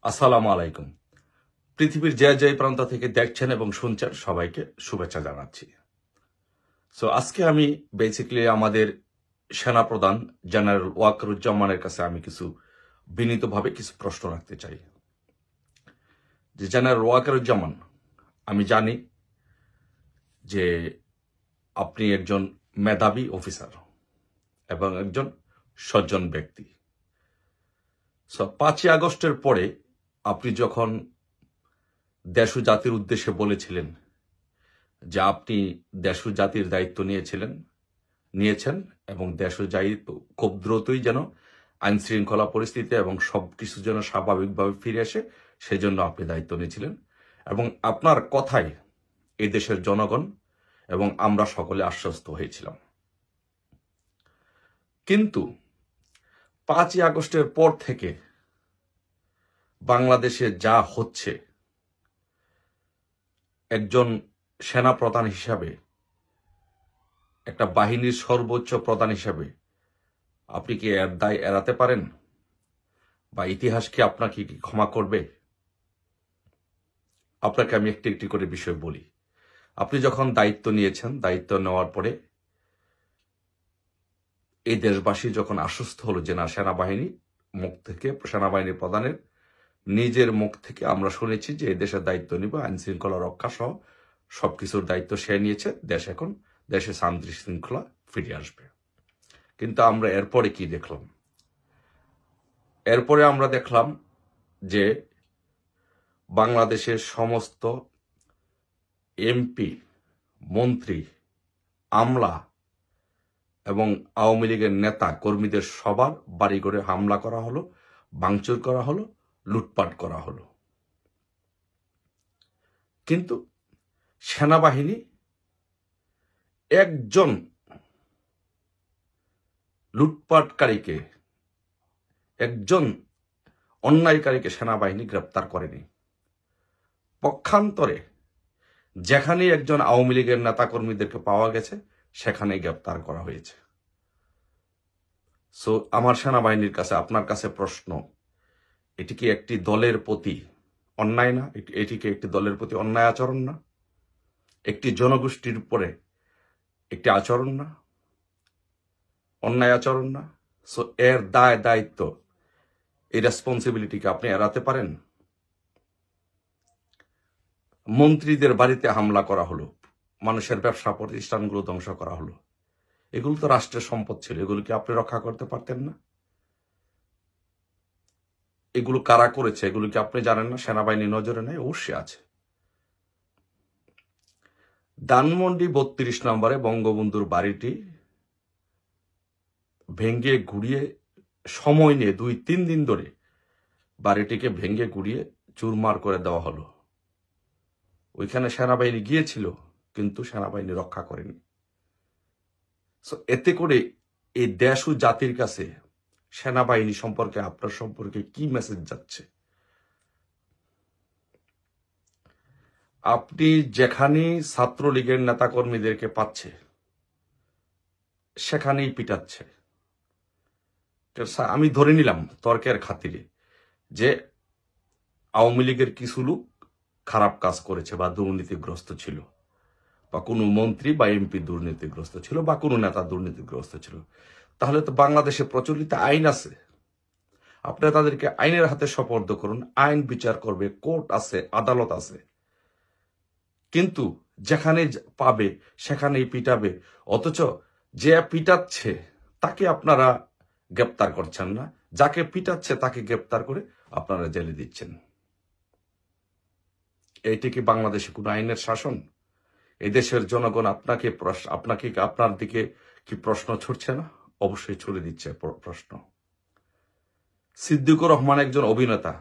আসসালামু আলাইকুম। পৃথিবীর যে প্রান্ত থেকে দেখছেন এবং শুনছেন সবাইকে শুভেচ্ছা জানাচ্ছি। সো আজকে আমি বেসিক্যালি আমাদের সেনাপ্রধান জেনারেল ওয়াকারুজ্জামানের কাছে আমি কিছু বিনীতভাবে কিছু প্রশ্ন রাখতে চাই। যে জেনারেল ওয়াকারুজ্জামান, আমি জানি যে আপনি একজন মেধাবী অফিসার এবং একজন সজ্জন ব্যক্তি। সো 5ই আগস্টের পরে আপনি যখন দেশ ও জাতির উদ্দেশ্যে বলেছিলেন যে আপনি দেশ ও জাতির দায়িত্ব নিয়েছেন এবং দেশ ও জাতি খুব দ্রুতই যেন আইন শৃঙ্খলা পরিস্থিতি এবং সবকিছু যেন স্বাভাবিকভাবে ফিরে আসে সেজন্য আপনি দায়িত্ব নিয়েছিলেন এবং আপনার কথায় এই দেশের জনগণ এবং আমরা সকলে আশ্বস্ত হয়েছিলাম। কিন্তু 5ই আগস্টের পর থেকে বাংলাদেশে যা হচ্ছে, একজন সেনাপ্রধান হিসাবে, একটা বাহিনীর সর্বোচ্চ প্রধান হিসাবে আপনি কি এর দায় এড়াতে পারেন? বা ইতিহাস কি আপনাকে কি ক্ষমা করবে? আপনাকে আমি একটি একটি করে বিষয় বলি। আপনি যখন দায়িত্ব নিয়েছেন, দায়িত্ব নেওয়ার পরে এই দেশবাসী যখন আশ্বস্ত হলো যে না, সেনাবাহিনী প্রধানের নিজের মুখ থেকে আমরা শুনেছি যে এই দেশের দায়িত্ব নিব, আইন শৃঙ্খলা রক্ষা সহ সবকিছুর দায়িত্ব সে নিয়েছে, দেশে শান্তি শৃঙ্খলা ফিরে আসবে। কিন্তু আমরা এরপরে কি দেখলাম? এরপরে আমরা দেখলাম যে বাংলাদেশের সমস্ত এমপি, মন্ত্রী, আমলা এবং আওয়ামী লীগের নেতা কর্মীদের সবার বাড়িঘরে হামলা করা হলো, ভাঙচুর করা হলো, লুটপাট করা হলো। কিন্তু সেনাবাহিনী একজন লুটপাটকারীকে, একজন অন্যায়কারীকে সেনাবাহিনী গ্রেপ্তার করেনি। পক্ষান্তরে যেখানে একজন আওয়ামী লীগের নেতাকর্মীদেরকে পাওয়া গেছে সেখানেই গ্রেপ্তার করা হয়েছে। সো আমার সেনাবাহিনীর কাছে, আপনার কাছে প্রশ্ন, এটি কি একটি দলের প্রতি অন্যায় না? এটি কি একটি দলের প্রতি অন্যায় আচরণ না? একটি জনগোষ্ঠীর উপরে একটি আচরণ না? অন্যায় আচরণ না? সো এর দায়িত্ব, এই রেসপন্সিবিলিটিকে আপনি এড়াতে পারেন? মন্ত্রীদের বাড়িতে হামলা করা হলো, মানুষের ব্যবসা প্রতিষ্ঠানগুলো ধ্বংস করা হলো, এগুলো তো রাষ্ট্রের সম্পদ ছিল, এগুলো কি আপনি রক্ষা করতে পারতেন না? এগুলো কারা করেছে এগুলো কি আপনি জানেন না? সেনাবাহিনী নজরে নেই? অবশ্যই আছে। ধানমন্ডি 32 নম্বরে বঙ্গবন্ধুর বাড়িটি ভেঙ্গে গুড়িয়ে সময় নিয়ে 2-3 দিন ধরে বাড়িটিকে ভেঙ্গে গুড়িয়ে চুরমার করে দেওয়া হলো। ওইখানে সেনাবাহিনী গিয়েছিল কিন্তু সেনাবাহিনী রক্ষা করেনি। সো এতে করে এই দেশ ও জাতির কাছে সেনাবাহিনী সম্পর্কে, আপনার সম্পর্কে কি মেসেজ যাচ্ছে? আপনি যেখানে ছাত্রলীগের নেতাকর্মীদেরকে পাচ্ছে সেখানেই পিটাচ্ছে। আমি ধরে নিলাম তর্কের খাতিরে যে আওয়ামী লীগের কিছু লোক খারাপ কাজ করেছে বা দুর্নীতিগ্রস্ত ছিল, বা কোনো মন্ত্রী বা এমপি দুর্নীতিগ্রস্ত ছিল, বা কোনো নেতা দুর্নীতিগ্রস্ত ছিল, তাহলে তো বাংলাদেশে প্রচলিত আইন আছে, আপনারা তাদেরকে আইনের হাতে সোপর্দ করুন, আইন বিচার করবে, কোর্ট আছে, আদালত আছে। কিন্তু যেখানে পাবে সেখানেই পিটাবে, অথচ যে পিটাচ্ছে তাকে আপনারা গ্রেপ্তার করছেন না, যাকে পিটাচ্ছে তাকে গ্রেপ্তার করে আপনারা জেলে দিচ্ছেন। এইটি কি বাংলাদেশে কোনো আইনের শাসন? এদেশের জনগণ আপনার দিকে কি প্রশ্ন ছুটছে না? অবশ্যই ছুড়ে দিচ্ছে প্রশ্ন। সিদ্দিকুর রহমান একজন অভিনেতা,